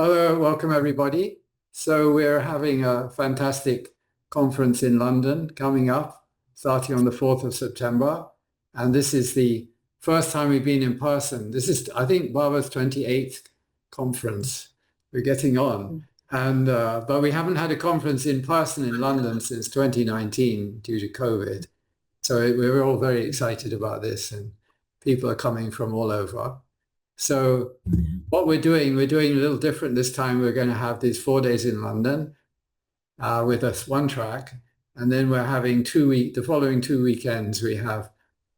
Hello, welcome everybody. So we're having a fantastic conference in London coming up, starting on the 4th of September. And this is the first time we've been in person. This is, I think, BAVA's 28th conference. We're getting on. And but we haven't had a conference in person in London since 2019 due to COVID. So we're all very excited about this, and people are coming from all over. So what we're doing a little different this time. We're going to have these 4 days in London with us one track, and then we're having the following 2 weekends we have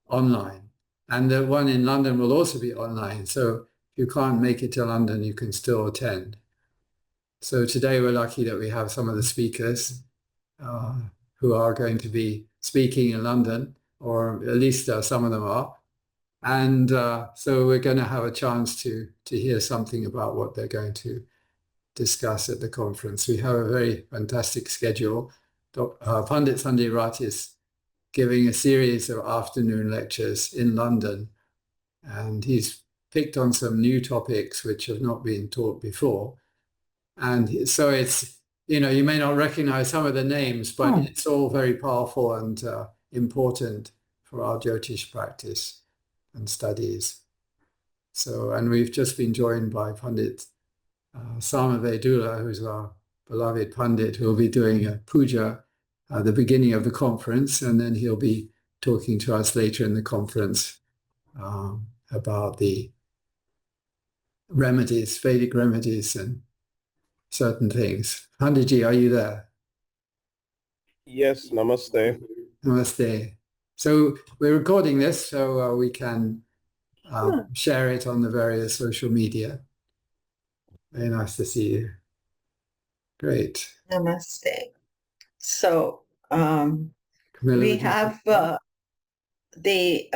online, and the one in London will also be online. So if you can't make it to London, you can still attend. So today we're lucky that we have some of the speakers who are going to be speaking in London, or at least some of them are. And so we're going to have a chance to hear something about what they're going to discuss at the conference. We have a very fantastic schedule. Pandit Sanjay is giving a series of afternoon lectures in London, and he's picked on some new topics which have not been taught before. And so it's, you may not recognize some of the names, but it's all very powerful and important for our Jyotish practice and studies. So, and we've just been joined by Pandit Samavedula, who's our beloved Pandit, who will be doing a puja at the beginning of the conference, and then he'll be talking to us later in the conference about the remedies, Vedic remedies and certain things. Panditji, are you there? Yes, namaste. Namaste. So we're recording this so we can share it on the various social media. Very nice to see you. Great. Namaste. So Komilla, we have the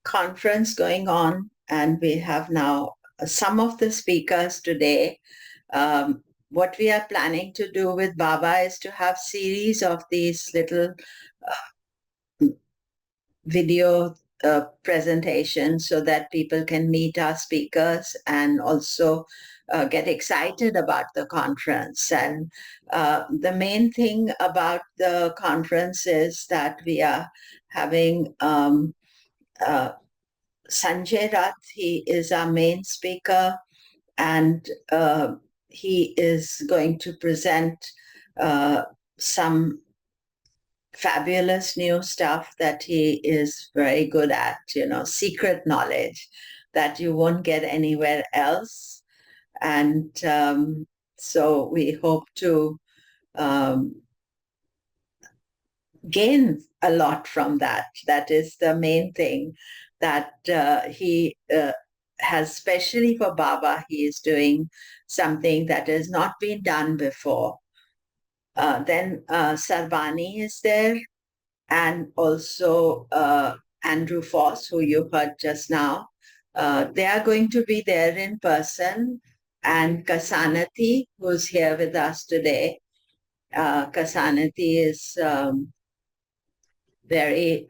conference going on, and we have now some of the speakers today. What we are planning to do with BAVA is to have series of these little video presentations so that people can meet our speakers and also get excited about the conference. And the main thing about the conference is that we are having Sanjay Rath. He is our main speaker, and he is going to present some fabulous new stuff that he is very good at, secret knowledge that you won't get anywhere else. And so we hope to gain a lot from that. That is the main thing that he has, especially for BAVA, he is doing something that has not been done before. Then Sarvani is there, and also Andrew Foss, who you heard just now. They are going to be there in person, and Ksanati, who's here with us today. Ksanati is very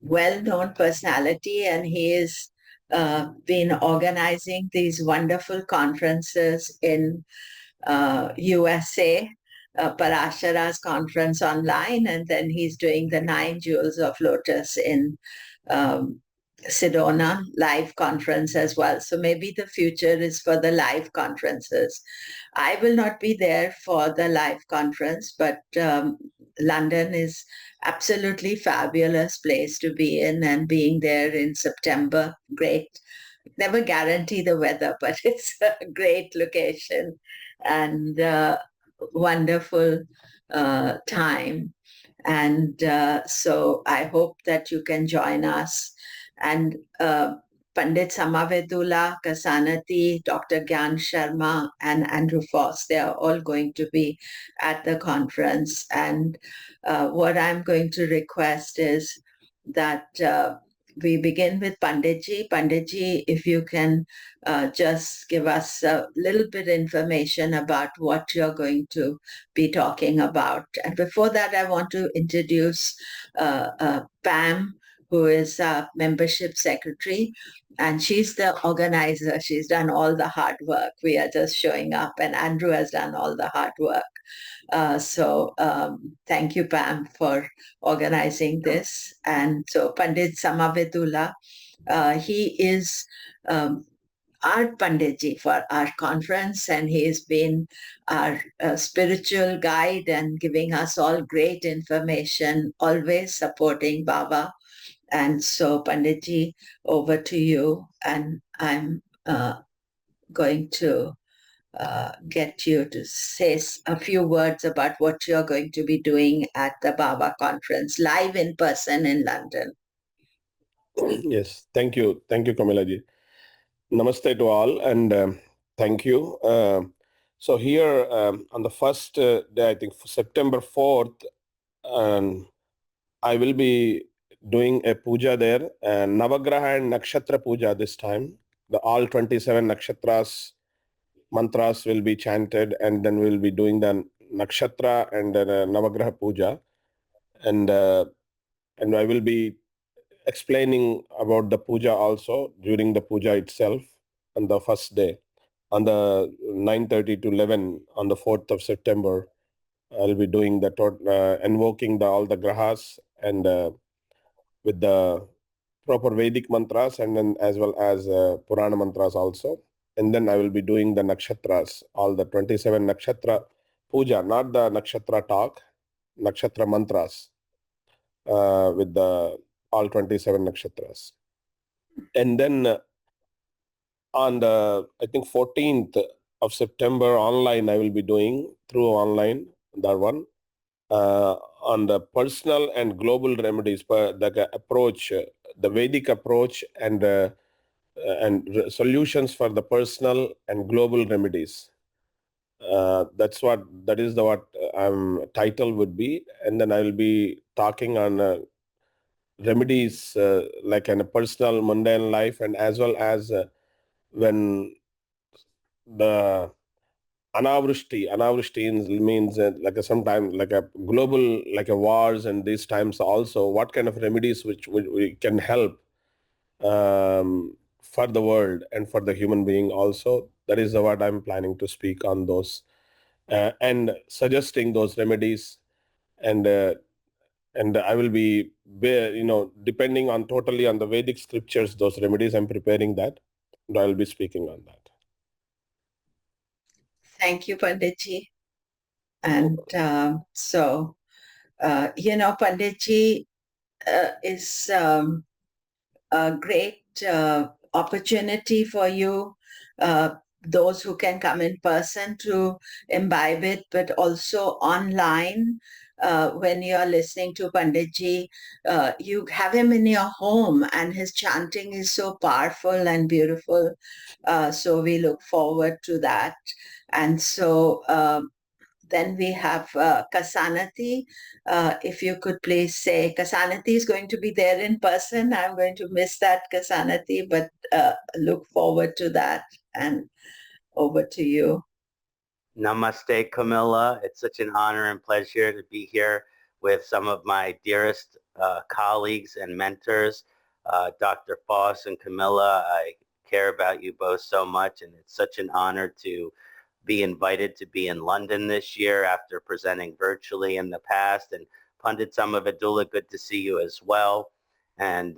well-known personality, and he has been organizing these wonderful conferences in USA, Parashara's conference online, and then he's doing the 9 Jewels of Lotus in Sedona live conference as well. So maybe the future is for the live conferences. I will not be there for the live conference, but London is absolutely fabulous place to be in, and being there in September, great. Never guarantee the weather, but it's a great location and wonderful time. And so I hope that you can join us. And Pandit Samavedula, Ksanati, Dr. Gyan Sharma, and Andrew Foss, they are all going to be at the conference. And what I'm going to request is that we begin with Panditji. Panditji, if you can just give us a little bit information about what you're going to be talking about. And before that, I want to introduce Pam, who is our membership secretary, and she's the organizer. She's done all the hard work. We are just showing up, and Andrew has done all the hard work. So thank you, Pam, for organizing this. And so Pandit Samavedula, he is our Panditji for our conference, and he has been our spiritual guide and giving us all great information, always supporting BAVA. And so Panditji, over to you, and I'm going to get you to say a few words about what you're going to be doing at the BAVA Conference, live in person in London. Yes, thank you. Thank you, Komilla ji. Namaste to all, and thank you. So here on the first day, I think September 4th, I will be doing a puja there, Navagraha and Nakshatra puja this time. The all 27 Nakshatras mantras will be chanted, and then we'll be doing the Nakshatra and Navagraha puja. And I will be explaining about the puja also during the puja itself on the first day. On the 9:30 to 11 on the 4th of September, I'll be doing the invoking all the grahas and with the proper Vedic mantras, and then as well as Purana mantras also. And then I will be doing the Nakshatras, all the 27 Nakshatra puja, not the Nakshatra talk, Nakshatra mantras with the all 27 Nakshatras. And then on the, I think 14th of September online, I will be doing through online, that one, on the personal and global remedies, the approach, the Vedic approach, and solutions for the personal and global remedies. That is what title would be. And then I will be talking on remedies like in a personal mundane life, and as well as when the anavrishti means like sometimes like a global, like a wars, and these times also what kind of remedies which we can help for the world and for the human being also. That is what I'm planning to speak on those and suggesting those remedies, and I will be depending on totally on the Vedic scriptures, those remedies. I'm preparing that, and I'll be speaking on that. Thank you, Panditji. And Panditji is a great opportunity for you, those who can come in person to imbibe it, but also online. When you're listening to Panditji, you have him in your home, and his chanting is so powerful and beautiful. So we look forward to that. And so then we have Ksanati. If you could please say, Ksanati is going to be there in person. I'm going to miss that, Ksanati, but look forward to that. And over to you. Namaste, Komilla. It's such an honor and pleasure to be here with some of my dearest colleagues and mentors, Dr. Foss and Komilla. I care about you both so much, and it's such an honor to be invited to be in London this year after presenting virtually in the past. And Pandit Samavedula, good to see you as well. And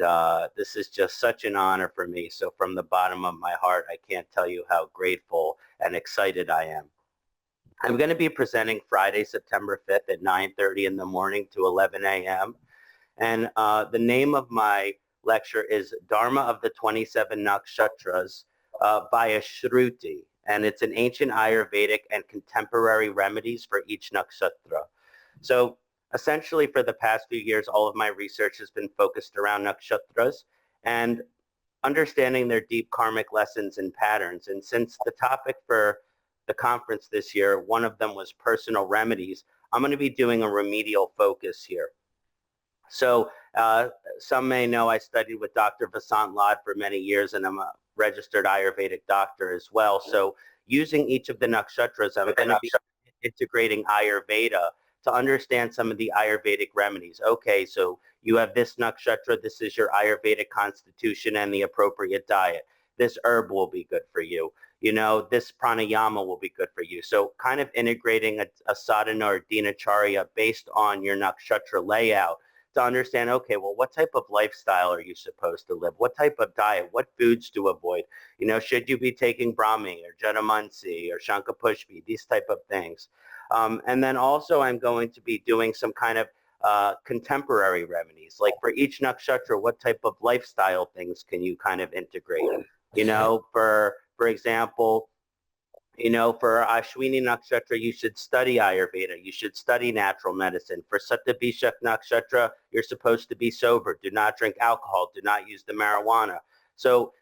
this is just such an honor for me. So from the bottom of my heart, I can't tell you how grateful and excited I am. I'm going to be presenting Friday, September 5th at 9:30 in the morning to 11 a.m. And the name of my lecture is Dharma of the 27 Nakshatras by a Śruti. And it's an ancient Ayurvedic and contemporary remedies for each nakshatra. So essentially for the past few years, all of my research has been focused around nakshatras and understanding their deep karmic lessons and patterns. And since the topic for the conference this year, one of them was personal remedies, I'm going to be doing a remedial focus here. So some may know I studied with Dr. Vasant Lad for many years, and I'm a registered Ayurvedic doctor as well. So using each of the nakshatras, I'm going to be integrating Ayurveda to understand some of the Ayurvedic remedies. Okay, so you have this nakshatra, this is your Ayurvedic constitution and the appropriate diet. This herb will be good for you. You know, this pranayama will be good for you. So kind of integrating a sadhana or dinacharya based on your nakshatra layout to understand, okay, well, what type of lifestyle are you supposed to live? What type of diet? What foods to avoid? You know, should you be taking Brahmi or Jatamansi or Shankapushpi, these type of things. And then also I'm going to be doing some kind of contemporary remedies. Like for each nakshatra, what type of lifestyle things can you kind of integrate? You know, for example, you know, for Ashwini Nakshatra, you should study Ayurveda. You should study natural medicine. For Satyabhishak Nakshatra, you're supposed to be sober. Do not drink alcohol. Do not use the marijuana. So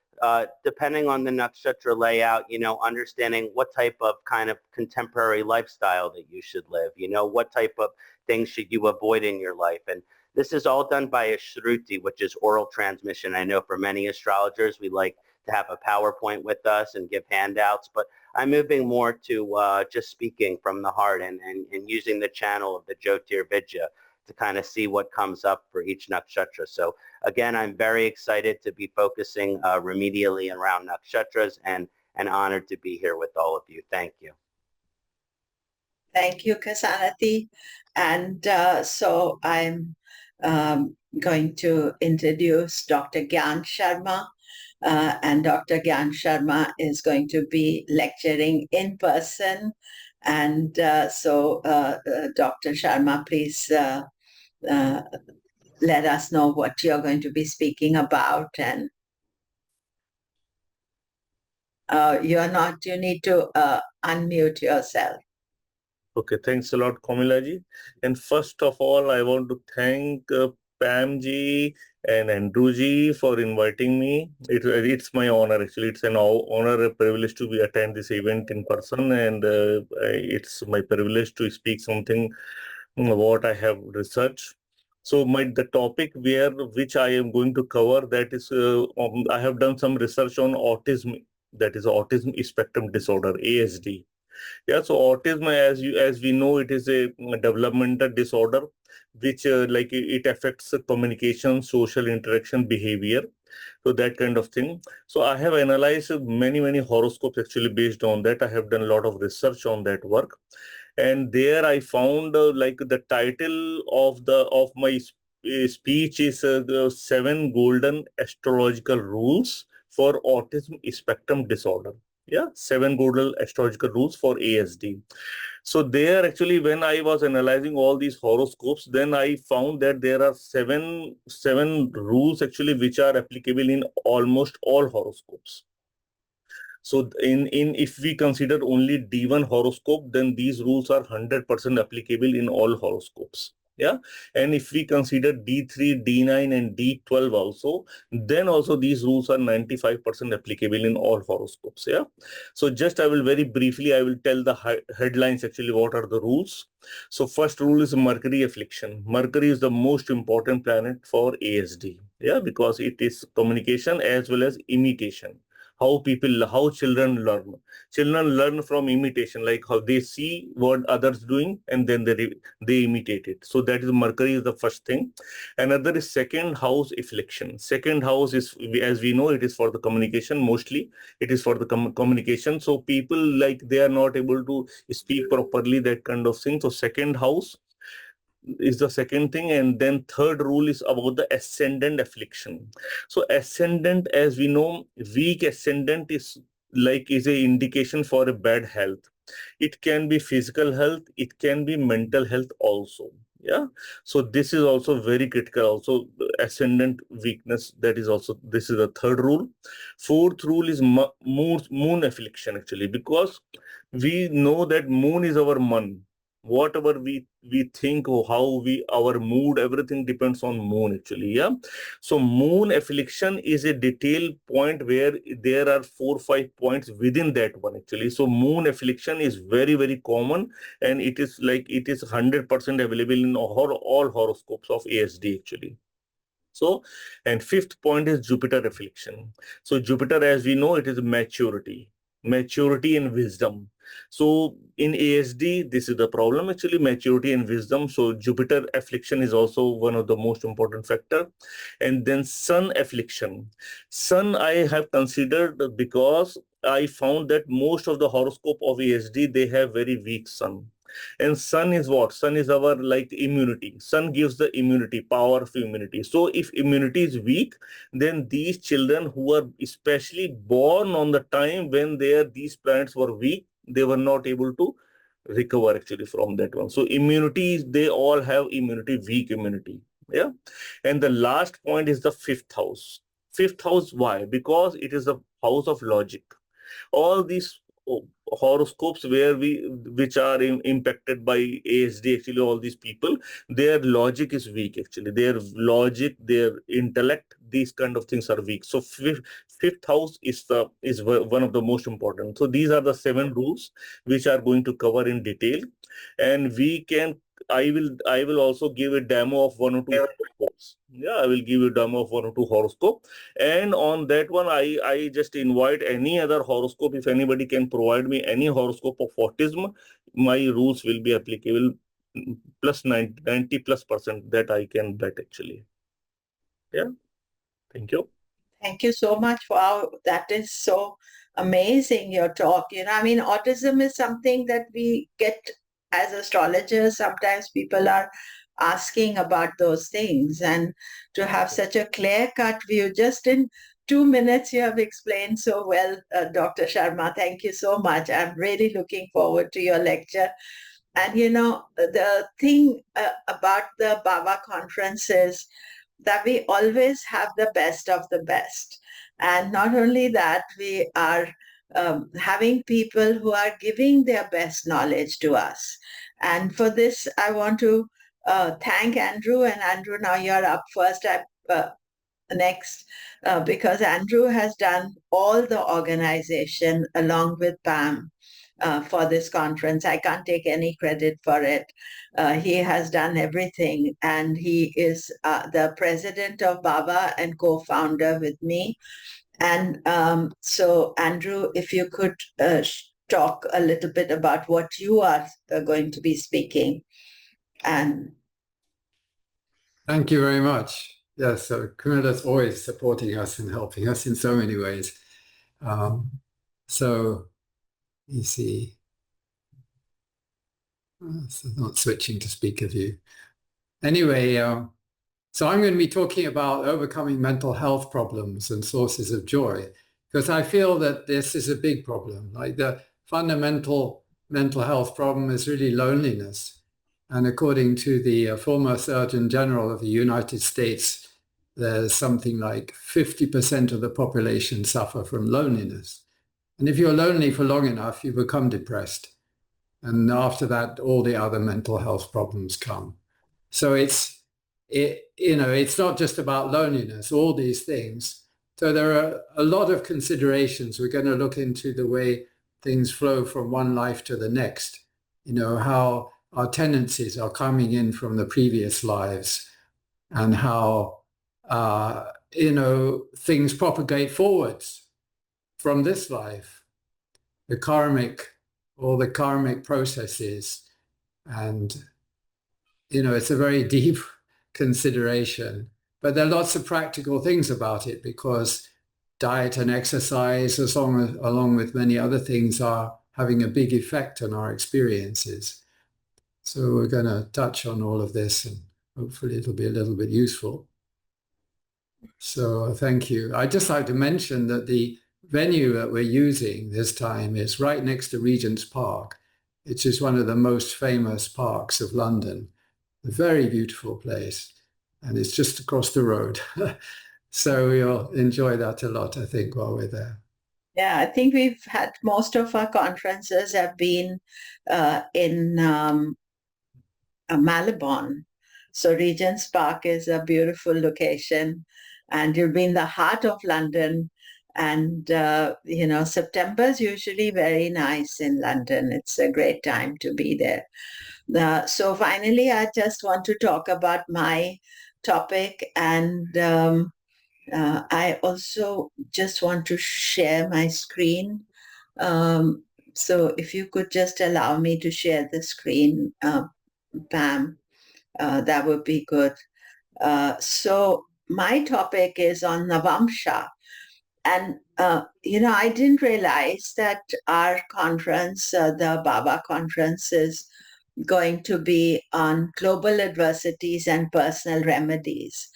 depending on the nakshatra layout, you know, understanding what type of kind of contemporary lifestyle that you should live, you know, what type of things should you avoid in your life. And this is all done by a Śruti, which is oral transmission. I know for many astrologers, we like to have a PowerPoint with us and give handouts, but I'm moving more to just speaking from the heart and using the channel of the Jyotir Vidya to kind of see what comes up for each nakshatra. So again, I'm very excited to be focusing remedially around nakshatras and honored to be here with all of you. Thank you. Thank you, Ksanati. And so I'm going to introduce Dr. Gyan Sharma. And Dr. Gyan Sharma is going to be lecturing in person. And so Dr. Sharma, please let us know what you're going to be speaking about. And you need to unmute yourself. Okay, thanks a lot, Komilla ji. And first of all, I want to thank Pam ji and Andrew ji for inviting me. It's my honor, actually. It's an honor, a privilege to attend this event in person, and it's my privilege to speak something what I have researched. So the topic which I am going to cover, that is, I have done some research on autism, that is autism spectrum disorder, ASD. Yeah, so autism, as we know, it is a developmental disorder which like it affects communication, social interaction, behavior, so that kind of thing. So I have analyzed many horoscopes actually based on that. I have done a lot of research on that work, and there I found like the title of my speech is the 7 golden astrological rules for autism spectrum disorder. Yeah, 7 golden astrological rules for ASD. So there actually, when I was analyzing all these horoscopes, then I found that there are seven rules actually which are applicable in almost all horoscopes. So if we consider only D1 horoscope, then these rules are 100% applicable in all horoscopes. Yeah, and if we consider D3, D9, and D12 also, then also these rules are 95% applicable in all horoscopes. Yeah, so just I will very briefly, I will tell the headlines actually what are the rules. So first rule is Mercury affliction. Mercury is the most important planet for ASD. Yeah, because it is communication as well as imitation. How children learn. Children learn from imitation, like how they see what others doing and then they imitate it. So that is Mercury is the first thing. Another is second house affliction. Second house is, as we know, it is for the communication. Mostly it is for the communication. So people like they are not able to speak properly, that kind of thing. So second house is the second thing. And then third rule is about the ascendant affliction. So ascendant, as we know, weak ascendant is a indication for a bad health. It can be physical health, it can be mental health also. Yeah, so this is also very critical. Also ascendant weakness, that is also, this is the third rule. Fourth rule is moon affliction actually, because we know that moon is our man. Whatever we think, or how our mood, everything depends on moon actually. Yeah, so moon affliction is a detailed point where there are 4-5 points within that one actually. So moon affliction is very common, and it is 100% available in all horoscopes of ASD actually. So, and fifth point is Jupiter affliction. So Jupiter, as we know, it is maturity. maturity and wisdom. So in ASD, this is the problem, actually, maturity and wisdom. So Jupiter affliction is also one of the most important factor. And then Sun affliction. Sun I have considered because I found that most of the horoscope of ASD, they have very weak Sun. And Sun is what? Sun is our like immunity. Sun gives the immunity, power of immunity. So if immunity is weak, then these children who are especially born on the time when these planets were weak, they were not able to recover actually from that one. So immunity, they all have immunity, weak immunity. Yeah. And the last point is the fifth house. Fifth house, why? Because it is the house of logic. All these horoscopes which are impacted by ASD, actually all these people, their logic is weak actually. Their logic, their intellect, these kind of things are weak. So fifth house is one of the most important. So these are the 7 rules which are going to cover in detail, and I will also give a demo of 1 or 2 horoscopes. Yeah, I will give you a demo of 1 or 2 horoscope. And on that one, I just invite any other horoscope. If anybody can provide me any horoscope of autism, my rules will be applicable plus 90+% that I can bet actually. Yeah. Thank you. Thank you so much. Wow, that is so amazing, your talk. I mean, autism is something that we get as astrologers. Sometimes people are asking about those things, and to have such a clear-cut view, just in 2 minutes, you have explained so well, Dr. Sharma. Thank you so much. I'm really looking forward to your lecture. And, the thing about the BAVA conference is that we always have the best of the best. And not only that, we are having people who are giving their best knowledge to us. And for this, I want to thank Andrew. And Andrew, now you're up first. Next, because Andrew has done all the organization along with Pam for this conference. I can't take any credit for it. He has done everything, and he is the president of BAVA and co-founder with me. And so, Andrew, if you could talk a little bit about what you are going to be speaking. And thank you very much. Yes, so Kamilla's always supporting us and helping us in so many ways. So you see, so not switching to speaker view. Anyway, so I'm going to be talking about overcoming mental health problems and sources of joy, because I feel that this is a big problem. Like the fundamental mental health problem is really loneliness. And according to the former Surgeon General of the United States, there's something like 50% of the population suffer from loneliness. And if you're lonely for long enough, you become depressed. And after that, all the other mental health problems come. So it's not just about loneliness, all these things. So there are a lot of considerations. We're going to look into the way things flow from one life to the next, how our tendencies are coming in from the previous lives, and how, things propagate forwards from this life, all the karmic processes. And, it's a very deep consideration, but there are lots of practical things about it, because diet and exercise, along with many other things, are having a big effect on our experiences. So we're going to touch on all of this, and hopefully it'll be a little bit useful. So thank you. I'd just like to mention that the venue that we're using this time is right next to Regent's Park, which is one of the most famous parks of London. A very beautiful place, and it's just across the road. So we'll enjoy that a lot, I think, while we're there. Yeah, I think we've had most of our conferences have been in Malibon. So Regent's Park is a beautiful location, and you'll be in the heart of London. And, September is usually very nice in London. It's a great time to be there. So finally, I just want to talk about my topic, and I also just want to share my screen So if you could just allow me to share the screen, Pam, that would be good. So my topic is on Navamsha. And, I didn't realize that our conference, the BAVA Conference, is going to be on global adversities and personal remedies.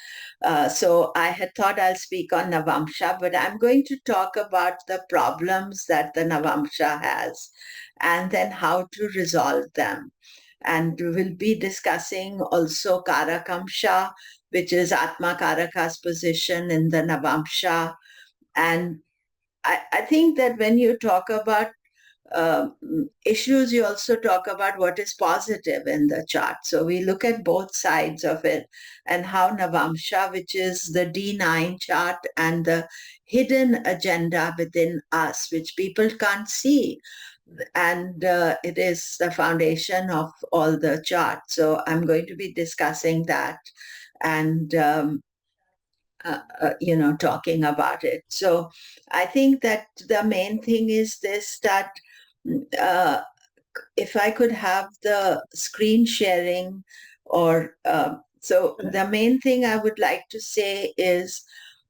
So I had thought I'll speak on Navamsha, but I'm going to talk about the problems that the Navamsha has and then how to resolve them. And we'll be discussing also Karakamsha, which is Atma Karaka's position in the Navamsha. And I think that when you talk about issues, you also talk about what is positive in the chart. So we look at both sides of it and how Navamsha, which is the D9 chart and the hidden agenda within us, which people can't see. And it is the foundation of all the charts. So I'm going to be discussing that and talking about it. So I think that the main thing is this, that if I could have the screen sharing or so the main thing I would like to say is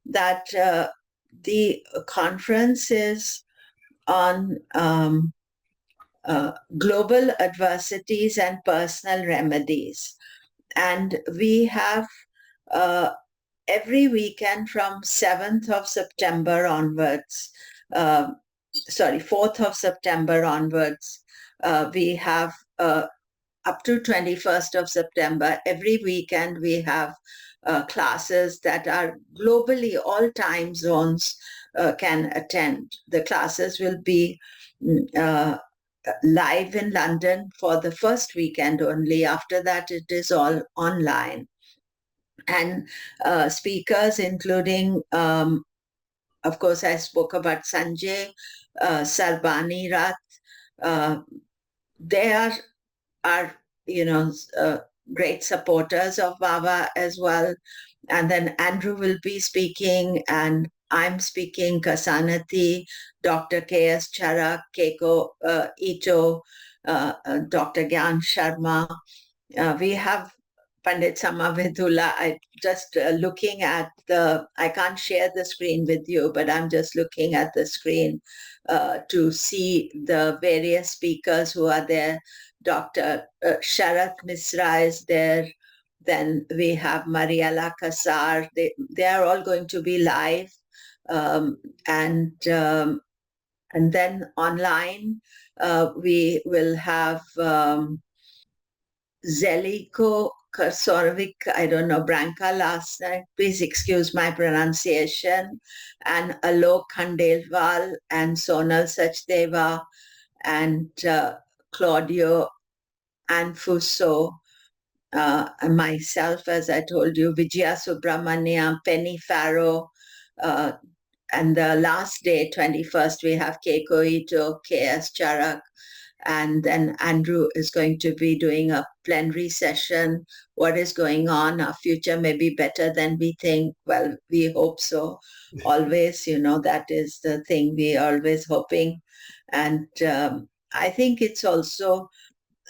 that the conference is on global adversities and personal remedies. And we have every weekend from 7th of September onwards, 4th of September onwards, we have up to 21st of September, every weekend we have classes that are globally, all time zones can attend. The classes will be live in London for the first weekend only. After that, it is all online. And speakers including, of course, I spoke about Sanjay, Sarbani Rath. They are great supporters of BAVA as well. And then Andrew will be speaking, and I'm speaking, Ksanati, Dr. K.S. Charak, Keiko Ito, Dr. Gyan Sharma. We have Pandit Samavedula. I just looking at I can't share the screen with you, but I'm just looking at the screen to see the various speakers who are there. Dr. Sharath Misra is there. Then we have Mariela Kasar. They are all going to be live. And then online, we will have Zeliko Kasorvik, I don't know, Branka last night. Please excuse my pronunciation. And Alok Khandelwal and Sonal Sachdeva and Claudio Anfuso, and myself, as I told you, Vijaya Subramania, Penny Farrow, and the last day, 21st, we have Keiko Ito, K.S. Charak, and then Andrew is going to be doing a plenary session. What is going on? Our future may be better than we think. Well, we hope so. Always, that is the thing we are always hoping. And I think it's also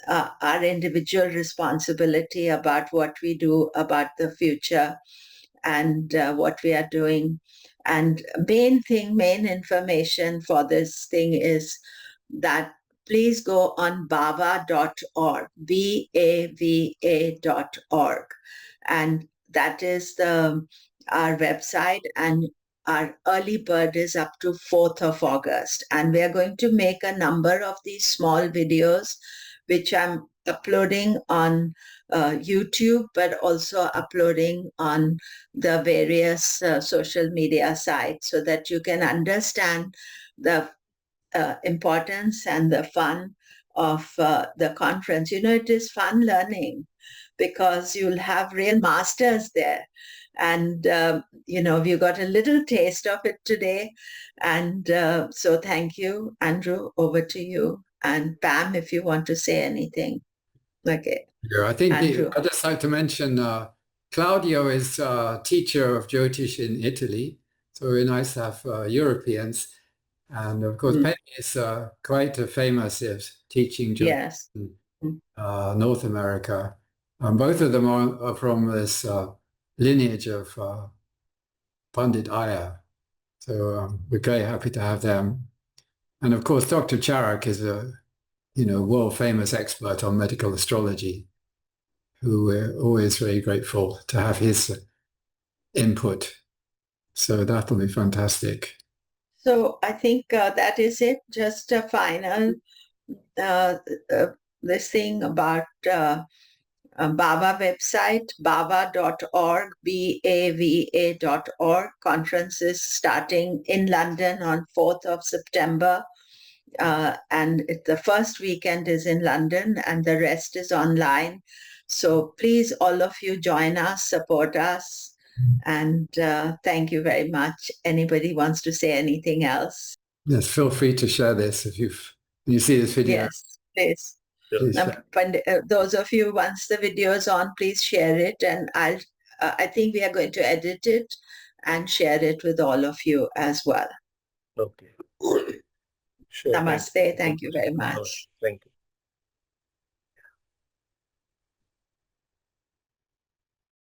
our individual responsibility about what we do about the future and what we are doing. And main information for this thing is that please go on bava.org, BAVA.org. And that is our website, and our early bird is up to 4th of August. And we are going to make a number of these small videos, which I'm uploading on YouTube, but also uploading on the various social media sites so that you can understand the importance and the fun of the conference. It is fun learning because you'll have real masters there. And, we got a little taste of it today. And so thank you, Andrew, over to you. And Pam, if you want to say anything. Okay. Yeah, I think I'd just like to mention Claudio is a teacher of Jyotish in Italy. So very nice to have Europeans. And of course, Penny is quite famous as teaching Yes. North America. Both of them are from this lineage of Pandit Ayya. So we're very happy to have them. And of course, Dr. Charak is a world famous expert on medical astrology, who we're always very grateful to have his input. So that'll be fantastic. So I think that is it. Just a final this thing about BAVA website, bava.org, BAVA.org. Conference is starting in London on 4th of September. And the first weekend is in London and the rest is online. So please, all of you, join us, support us. And thank you very much. Anybody wants to say anything else? Yes, feel free to share this if you see this video. Yes, please. Please share. Those of you, once the video is on, please share it. And I think we are going to edit it and share it with all of you as well. Okay. Sure. Namaste. Thank you very much. Thank you.